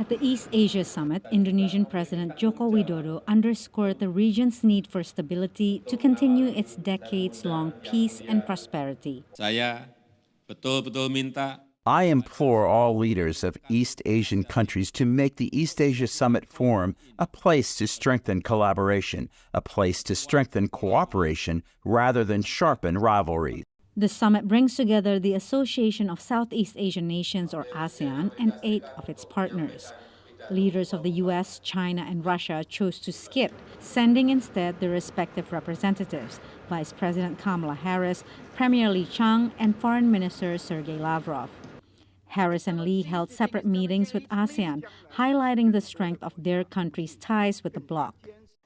At the East Asia Summit, Indonesian President Joko Widodo underscored the region's need for stability to continue its decades-long peace and prosperity. Saya betul-betul minta I implore all leaders of East Asian countries to make the East Asia Summit Forum a place to strengthen collaboration, a place to strengthen cooperation rather than sharpen rivalry. The summit brings together the Association of Southeast Asian Nations, or ASEAN, and 8 of its partners. Leaders of the U.S., China, and Russia chose to skip, sending instead their respective representatives, Vice President Kamala Harris, Premier Li Qiang, and Foreign Minister Sergei Lavrov. Harris and Lee held separate meetings with ASEAN, highlighting the strength of their countries' ties with the bloc.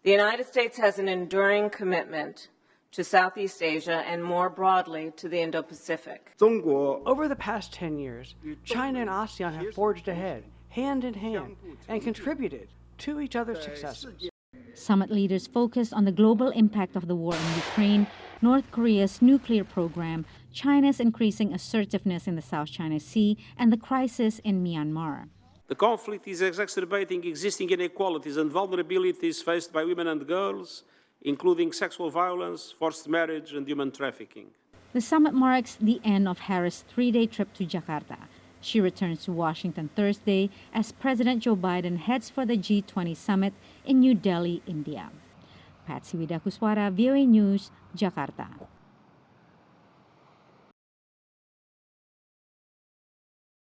The United States has an enduring commitment to Southeast Asia and more broadly to the Indo-Pacific. Over the past 10 years, China and ASEAN have forged ahead, hand in hand, and contributed to each other's successes. Summit leaders focused on the global impact of the war in Ukraine, North Korea's nuclear program, China's increasing assertiveness in the South China Sea, and the crisis in Myanmar. The conflict is exacerbating existing inequalities and vulnerabilities faced by women and girls, including sexual violence, forced marriage, and human trafficking. The summit marks the end of Harris' 3-day trip to Jakarta. She returns to Washington Thursday as President Joe Biden heads for the G20 summit in New Delhi, India. Patsy, Widakuswara, VOANews, Jakarta.